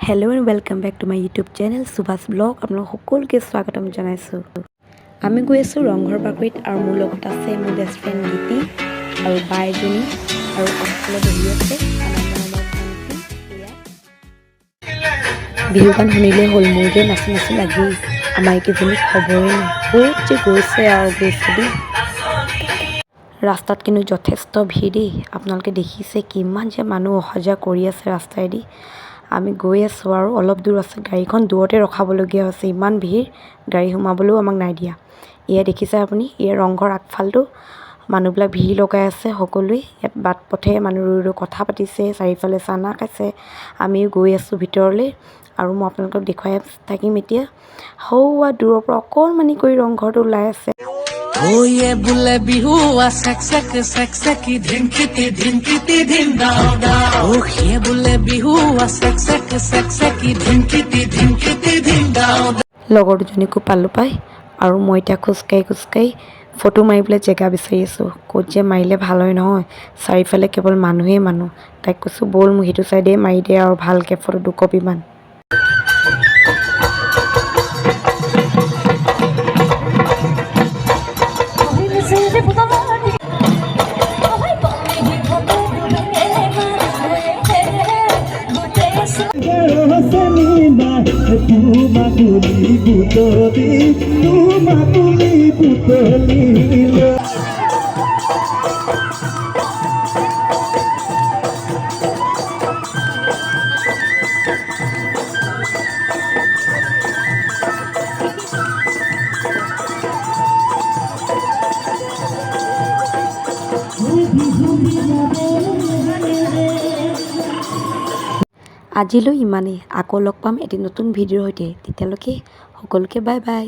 Hello and welcome back to my YouTube channel Subhash blog আপোনালোক সকলোকে স্বাগতম জনাইছোঁ। আমি গৈ আছোঁ ৰংঘৰ বাকৰিত আৰু মোৰ লগত আছে মোৰ বেষ্ট ফ্ৰেণ্ড গীতি আৰু বাইজনী আৰু আগফালে বহি আছে বিহু গান শুনিলে হ'ল মোৰ যে নাচি নাচি লাগি আমাৰ কেইজনী খবৰে নাই বহুত যে গৈছে আৰু গৈছে দেই। ৰাস্তাত কিন্তু যথেষ্ট ভিৰ দেই, আপোনালোকে দেখিছে কিমান যে মানুহ অহা যোৱা কৰি আছে ৰাস্তাইদি। আমি গৈ আছোঁ আৰু অলপ দূৰ আছে, গাড়ীখন দূৰতে ৰখাবলগীয়া হৈছে, ইমান ভিৰ গাড়ী সোমাবলৈও আমাক নাই দিয়া। এয়া দেখিছে আপুনি, এয়া ৰংঘৰ আগফালটো মানুহবিলাক ভিৰ লগাই আছে সকলোৱে, ইয়াত বাট পথে মানুহ ৰৈ কথা পাতিছে, চাৰিওফালে চানা খাইছে। আমিও গৈ আছোঁ ভিতৰলৈ আৰু মই আপোনালোকক দেখুৱাই থাকিম এতিয়া। সৌৱা দূৰৰ পৰা অকণমানি কৰি ৰংঘৰটো ওলাই আছে। ये बुले बिहू सक सक सक सकी धिनकिती धिनकिती धिन दाओ दाओ ये बुले बिहू सक सक सक सकी धिनकिती धिनकिती धिन दाओ লগৰ দুজনীকো পালোঁ পাই আৰু মই এতিয়া খোজকাঢ়ি ফটো মাৰিবলৈ জেগা বিচাৰি আছোঁ। ক'ত যে মাৰিলে ভাল হয় নহয়, চাৰিওফালে কেৱল মানুহেই মানুহ। তাইক কৈছোঁ ব'ল মোক সেইটো চাইডে মাৰি দে আৰু ভালকৈ ফটো দুকপিমান। আজিলৈ ইমানেই, আকৌ লগ পাম এটি নতুন ভিডিঅ'ৰ সৈতে। তেতিয়ালৈকে সকলোকে বাই বাই।